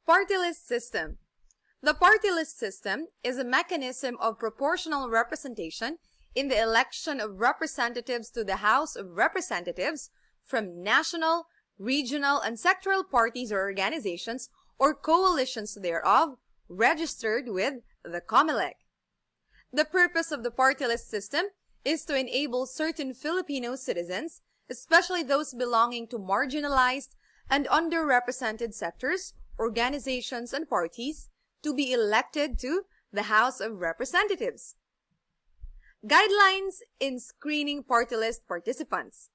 Party list system. The party list system is a mechanism of proportional representation in the election of representatives to the House of Representatives from national, regional, and sectoral parties or organizations or coalitions thereof registered with the COMELEC. The purpose of the party list system is to enable certain Filipino citizens, especially those belonging to marginalized and underrepresented sectors, organizations, and parties, to be elected to the House of Representatives. Guidelines in screening party list participants.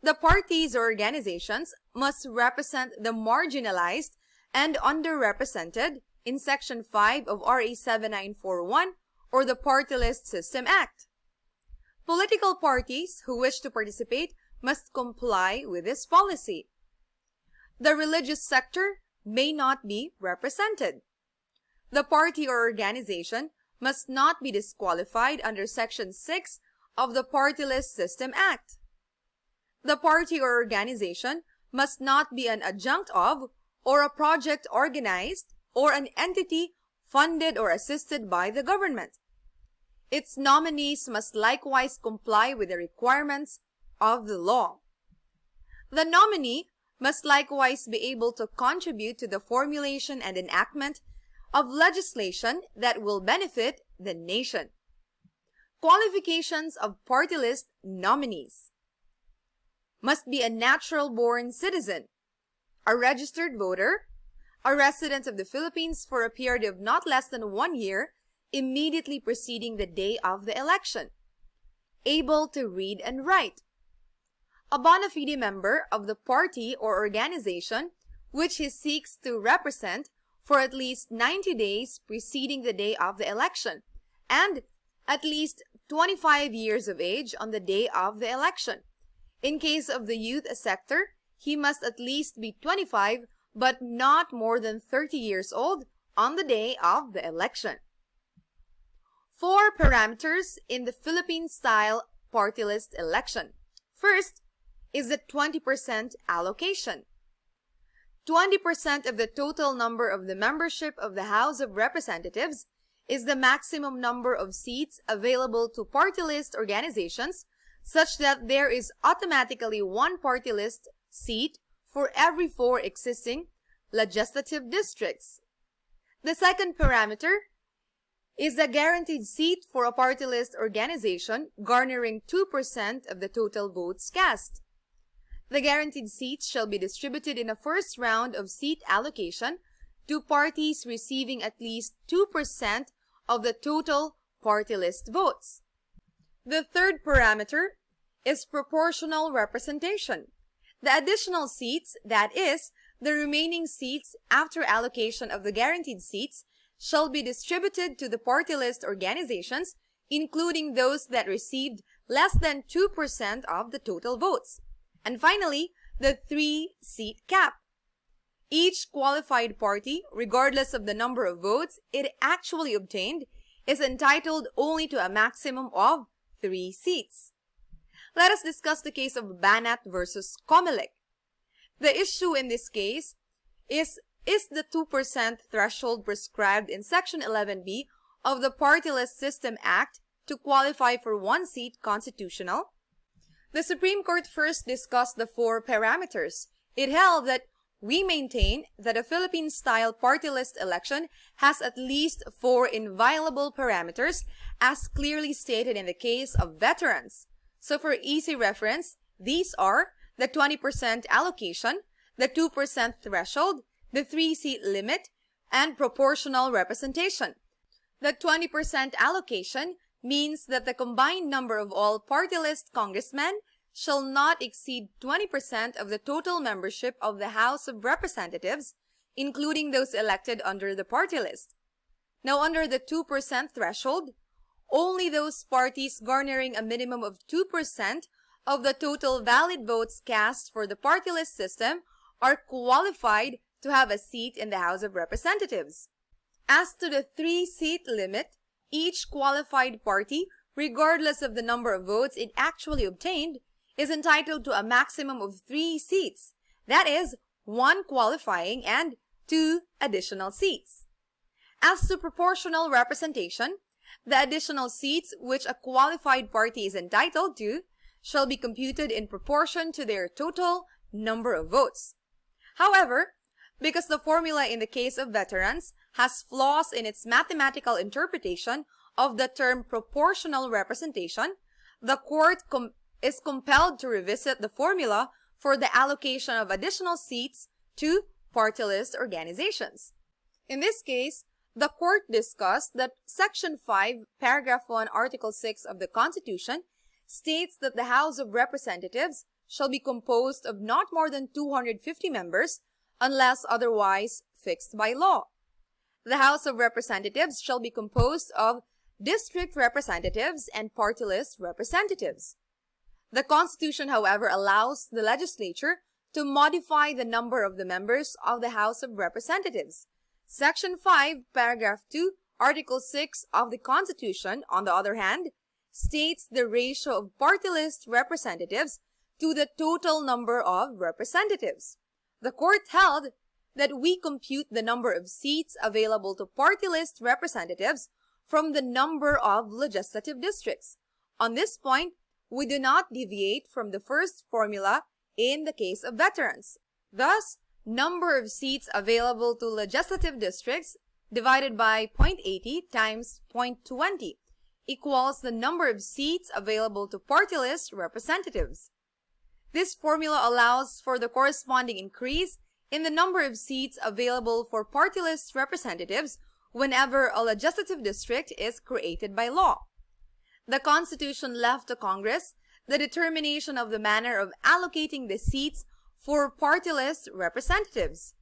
The parties or organizations must represent the marginalized and underrepresented in Section 5 of RA 7941 or the Party List System Act. Political parties who wish to participate must comply with this policy. The religious sector may not be represented. The party or organization must not be disqualified under Section 6 of the Party List System Act. The party or organization must not be an adjunct of or a project organized or an entity funded or assisted by the government. Its nominees must likewise comply with the requirements of the law. The nominee must likewise be able to contribute to the formulation and enactment of legislation that will benefit the nation. Qualifications of party list nominees: must be a natural-born citizen, a registered voter, a resident of the Philippines for a period of not less than 1 year immediately preceding the day of the election, able to read and write, a bona fide member of the party or organization which he seeks to represent for at least 90 days preceding the day of the election, and at least 25 years of age on the day of the election. In case of the youth sector, he must at least be 25 but not more than 30 years old on the day of the election. 4 parameters in the Philippine-style party list election. First is the 20% allocation. 20% of the total number of the membership of the House of Representatives is the maximum number of seats available to party list organizations, such that there is automatically 1 party list seat for every 4 existing legislative districts. The second parameter is the guaranteed seat for a party list organization garnering 2% of the total votes cast. The guaranteed seats shall be distributed in a first round of seat allocation to parties receiving at least 2% of the total party list votes. The third parameter is proportional representation. The additional seats, that is, the remaining seats after allocation of the guaranteed seats, shall be distributed to the party list organizations, including those that received less than 2% of the total votes. And finally, the 3-seat cap. Each qualified party, regardless of the number of votes it actually obtained, is entitled only to a maximum of 3 seats. Let us discuss the case of Banat versus COMELEC. The issue in this case is the 2% threshold prescribed in Section 11B of the Party List System Act to qualify for 1 seat constitutional? The Supreme Court first discussed the 4 parameters. It held that we maintain that a Philippine-style party list election has at least 4 inviolable parameters as clearly stated in the case of veterans. So for easy reference, these are the 20% allocation, the 2% threshold, the 3-seat limit, and proportional representation. The 20% allocation means that the combined number of all party list congressmen shall not exceed 20% of the total membership of the House of Representatives, including those elected under the party list. Now, under the 2% threshold, only those parties garnering a minimum of 2% of the total valid votes cast for the party list system are qualified to have a seat in the House of Representatives. As to the 3-seat limit, each qualified party, regardless of the number of votes it actually obtained, is entitled to a maximum of 3 seats. That is, 1 qualifying and 2 additional seats. As to proportional representation, the additional seats which a qualified party is entitled to shall be computed in proportion to their total number of votes. However, because the formula in the case of veterans has flaws in its mathematical interpretation of the term proportional representation, the court is compelled to revisit the formula for the allocation of additional seats to party list organizations. In this case, the court discussed that Section 5, Paragraph 1, Article 6 of the Constitution states that the House of Representatives shall be composed of not more than 250 members unless otherwise fixed by law. The House of Representatives shall be composed of district representatives and party list representatives. The Constitution, however, allows the legislature to modify the number of the members of the House of Representatives. Section 5, Paragraph 2, Article 6 of the Constitution, on the other hand, states the ratio of party list representatives to the total number of representatives. The court held that we compute the number of seats available to party list representatives from the number of legislative districts. On this point, we do not deviate from the first formula in the case of veterans. Thus, number of seats available to legislative districts divided by 0.80 times 0.20 equals the number of seats available to party list representatives. This formula allows for the corresponding increase in the number of seats available for party list representatives whenever a legislative district is created by law. The Constitution left to Congress the determination of the manner of allocating the seats for party list representatives.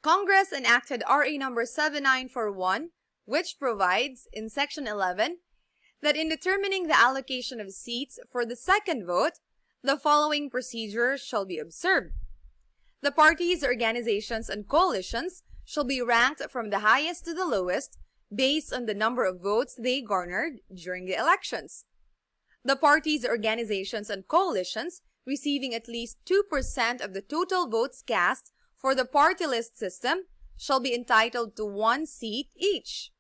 Congress enacted RA number 7941, which provides in Section 11 that in determining the allocation of seats for the second vote, the following procedure shall be observed. The parties, organizations, and coalitions shall be ranked from the highest to the lowest based on the number of votes they garnered during the elections. The parties, organizations, and coalitions receiving at least 2% of the total votes cast for the party list system shall be entitled to 1 seat each,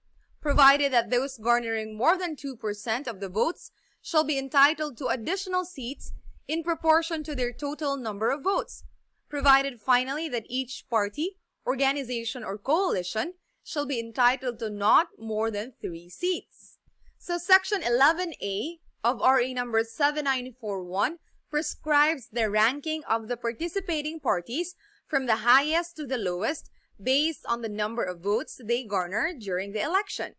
provided that those garnering more than 2% of the votes shall be entitled to additional seats in proportion to their total number of votes, provided finally that each party, organization, or coalition shall be entitled to not more than 3 seats. So Section 11A of RA number 7941 prescribes the ranking of the participating parties from the highest to the lowest based on the number of votes they garnered during the election.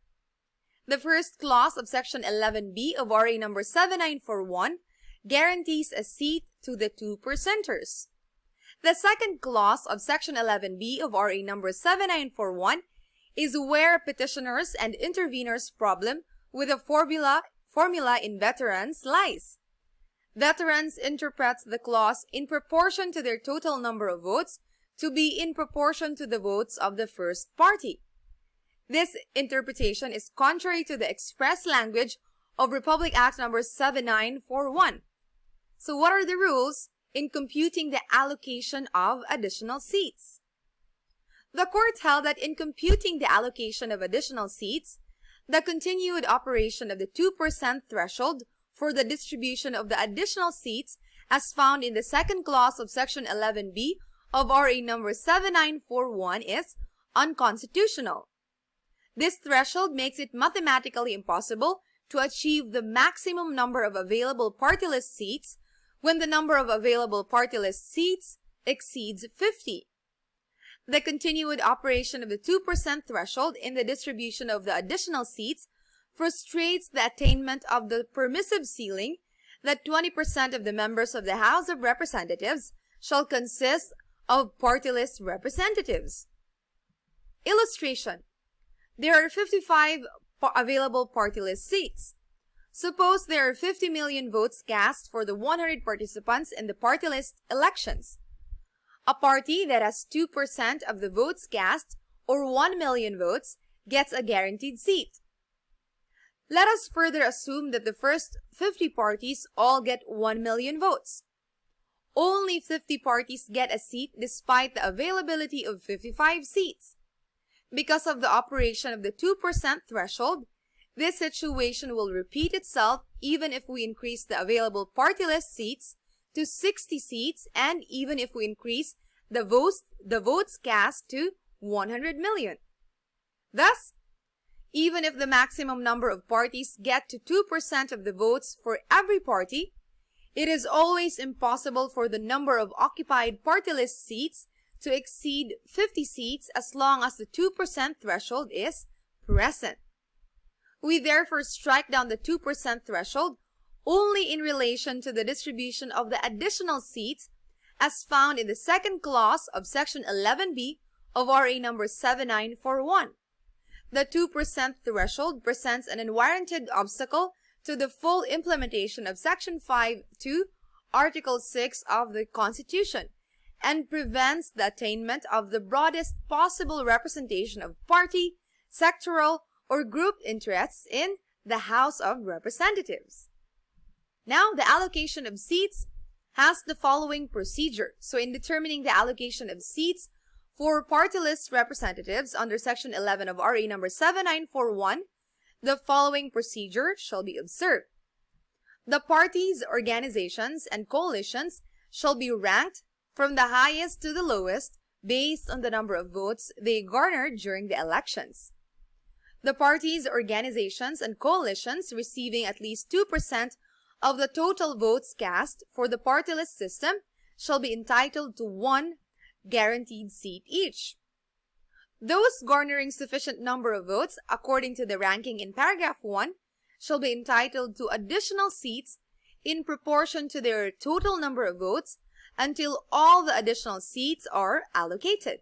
The first clause of Section 11B of RA number 7941 guarantees a seat to the 2%ers. The second clause of Section 11B of RA number 7941 is where petitioners' and interveners' problem with the formula in veterans lies. Veterans interprets the clause in proportion to their total number of votes to be in proportion to the votes of the first party. This interpretation is contrary to the express language of Republic Act number 7941. So what are the rules in computing the allocation of additional seats? The court held that in computing the allocation of additional seats, the continued operation of the 2% threshold for the distribution of the additional seats as found in the second clause of Section 11B of RA number 7941 is unconstitutional. This threshold makes it mathematically impossible to achieve the maximum number of available party list seats when the number of available party list seats exceeds 50. The continued operation of the 2% threshold in the distribution of the additional seats frustrates the attainment of the permissive ceiling that 20% of the members of the House of Representatives shall consist of party list representatives. Illustration. There are 55 available party list seats. Suppose there are 50 million votes cast for the 100 participants in the party list elections. A party that has 2% of the votes cast, or 1 million votes, gets a guaranteed seat. Let us further assume that the first 50 parties all get 1 million votes. only 50 parties get a seat despite the availability of 55 seats. Because of the operation of the 2% threshold, this situation will repeat itself even if we increase the available party list seats to 60 seats and even if we increase the votes cast to 100 million. Thus, even if the maximum number of parties get to 2% of the votes for every party, it is always impossible for the number of occupied party list seats to exceed 50 seats as long as the 2% threshold is present. We therefore strike down the 2% threshold only in relation to the distribution of the additional seats as found in the second clause of Section 11B of RA number 7941. The 2% threshold presents an unwarranted obstacle to the full implementation of Section 5(2), Article 6 of the Constitution, and prevents the attainment of the broadest possible representation of party, sectoral, or group interests in the House of Representatives. Now, the allocation of seats has the following procedure. So, in determining the allocation of seats for party list representatives under Section 11 of RA number 7941, the following procedure shall be observed. The parties, organizations, and coalitions shall be ranked from the highest to the lowest based on the number of votes they garnered during the elections. The parties, organizations, and coalitions receiving at least 2% of the total votes cast for the party list system shall be entitled to one guaranteed seat each. Those garnering sufficient number of votes according to the ranking in paragraph 1 shall be entitled to additional seats in proportion to their total number of votes until all the additional seats are allocated.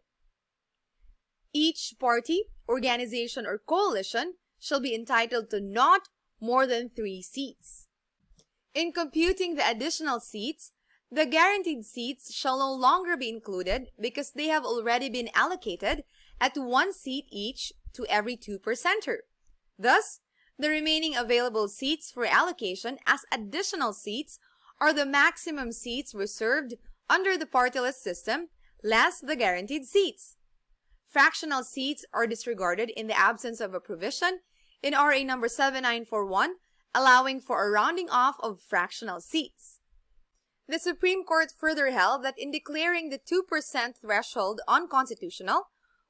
Each party, organization, or coalition shall be entitled to not more than 3 seats. In computing the additional seats, the guaranteed seats shall no longer be included because they have already been allocated at 1 seat each to every 2%er. Thus, the remaining available seats for allocation as additional seats are the maximum seats reserved under the party list system, less the guaranteed seats. Fractional seats are disregarded in the absence of a provision in RA number 7941 allowing for a rounding off of fractional seats. The Supreme Court further held that in declaring the 2% threshold unconstitutional,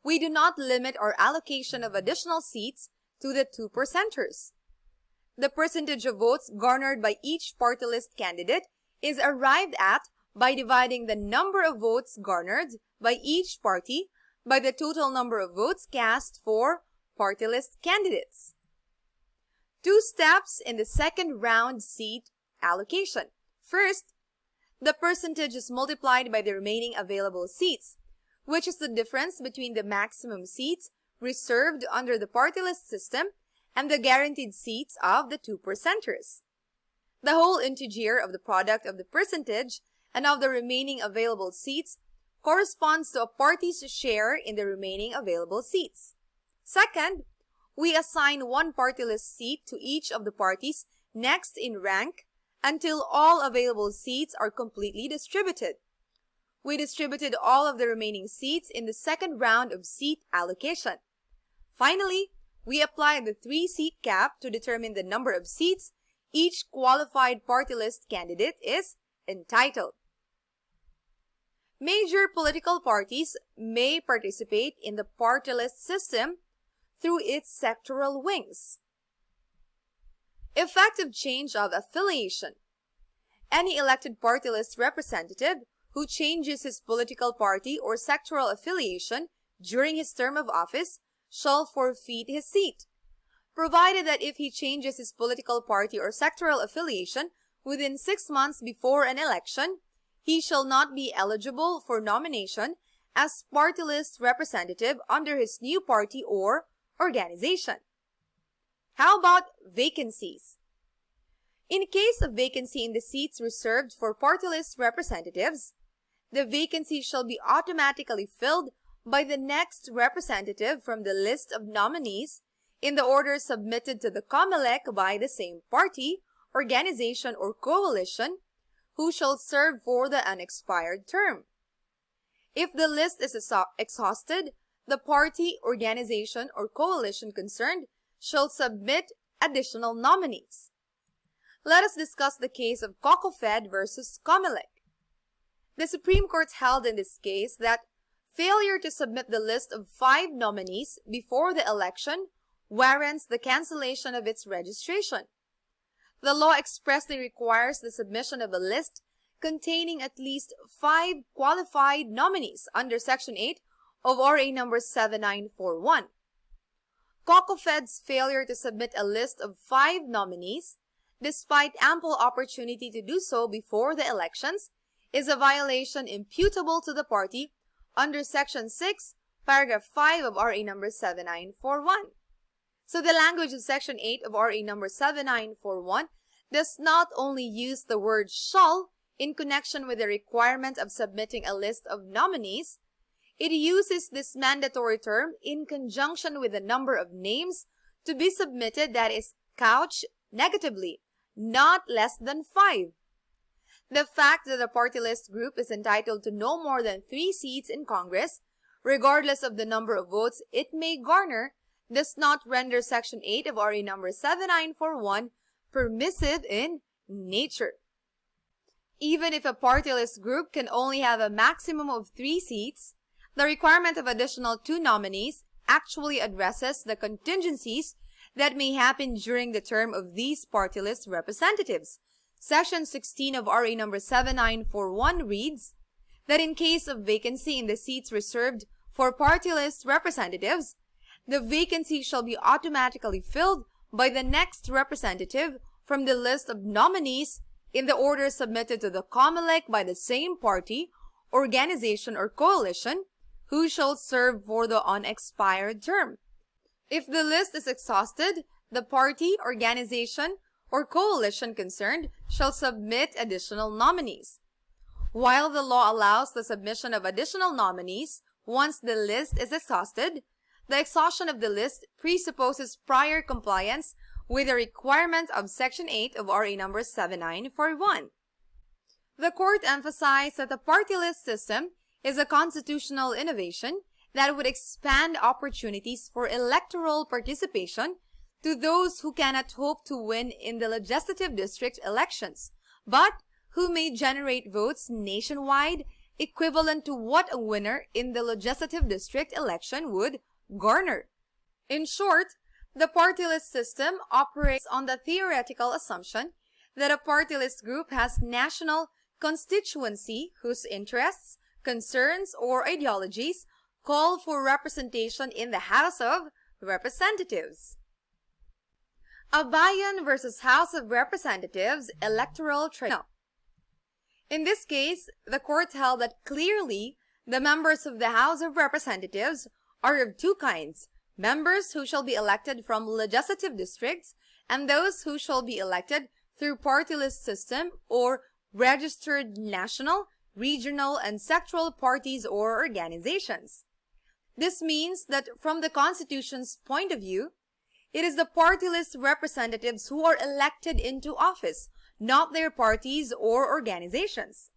we do not limit our allocation of additional seats to the 2%ers. The percentage of votes garnered by each party list candidate is arrived at by dividing the number of votes garnered by each party by the total number of votes cast for party list candidates. 2 steps in the second round seat allocation. First, the percentage is multiplied by the remaining available seats, which is the difference between the maximum seats reserved under the party list system and the guaranteed seats of the 2%ers. The whole integer of the product of the percentage and of the remaining available seats corresponds to a party's share in the remaining available seats. Second, we assign 1 party list seat to each of the parties next in rank until all available seats are completely distributed. We distributed all of the remaining seats in the second round of seat allocation. Finally, we applied the 3-seat cap to determine the number of seats each qualified party list candidate is entitled. Major political parties may participate in the party list system through its sectoral wings. Effective change of affiliation. Any elected party list representative who changes his political party or sectoral affiliation during his term of office shall forfeit his seat, provided that if he changes his political party or sectoral affiliation within 6 months before an election, he shall not be eligible for nomination as party list representative under his new party or organization. How about vacancies? In case of vacancy in the seats reserved for party list representatives, the vacancy shall be automatically filled by the next representative from the list of nominees in the order submitted to the COMELEC by the same party, organization, or coalition, who shall serve for the unexpired term. If the list is exhausted, the party, organization, or coalition concerned shall submit additional nominees. Let us discuss the case of COCOFED versus COMELEC. The Supreme Court held in this case that failure to submit the list of 5 nominees before the election warrants the cancellation of its registration. The law expressly requires the submission of a list containing at least 5 qualified nominees under Section 8 of RA number 7941. COCOFED's failure to submit a list of 5 nominees, despite ample opportunity to do so before the elections, is a violation imputable to the party under Section 6, Paragraph 5 of RA number 7941. So the language of Section 8 of RA number 7941 does not only use the word shall in connection with the requirement of submitting a list of nominees, it uses this mandatory term in conjunction with the number of names to be submitted that is couched negatively, not less than 5. The fact that a party list group is entitled to no more than 3 seats in Congress, regardless of the number of votes it may garner, does not render Section 8 of RA number 7941 permissive in nature. Even if a party list group can only have a maximum of 3 seats, the requirement of additional 2 nominees actually addresses the contingencies that may happen during the term of these party list representatives. Section 16 of RA number 7941 reads that in case of vacancy in the seats reserved for party list representatives, the vacancy shall be automatically filled by the next representative from the list of nominees in the order submitted to the COMELEC by the same party, organization, or coalition, who shall serve for the unexpired term. If the list is exhausted, the party, organization, or coalition concerned shall submit additional nominees. While the law allows the submission of additional nominees once the list is exhausted, the exhaustion of the list presupposes prior compliance with the requirement of Section 8 of RA number 7941. The court emphasized that the party list system is a constitutional innovation that would expand opportunities for electoral participation to those who cannot hope to win in the legislative district elections, but who may generate votes nationwide equivalent to what a winner in the legislative district election would garner. In short, the party list system operates on the theoretical assumption that a party list group has national constituency whose interests, concerns, or ideologies call for representation in the House of Representatives. Abayan versus House of Representatives Electoral Tribunal. In this case, the court held that clearly the members of the House of Representatives are of 2 kinds: members who shall be elected from legislative districts and those who shall be elected through party list system or registered national, regional, and sectoral parties or organizations. This means that from the Constitution's point of view, it is the party list representatives who are elected into office, not their parties or organizations.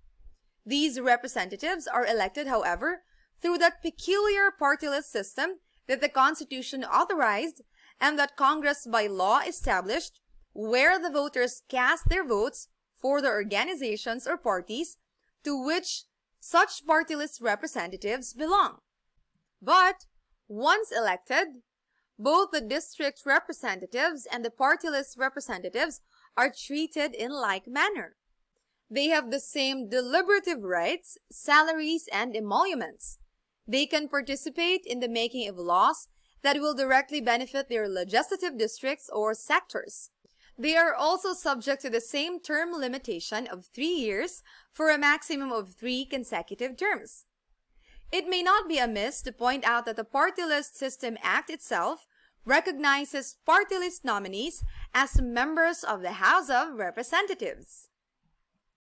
These representatives are elected, however, through that peculiar party list system that the Constitution authorized and that Congress by law established, where the voters cast their votes for the organizations or parties to which such party list representatives belong. But once elected, both the district representatives and the party list representatives are treated in like manner. They have the same deliberative rights, salaries, and emoluments. They can participate in the making of laws that will directly benefit their legislative districts or sectors. They are also subject to the same term limitation of 3 years for a maximum of 3 consecutive terms. It may not be amiss to point out that the Party List System Act itself recognizes party list nominees as members of the House of Representatives.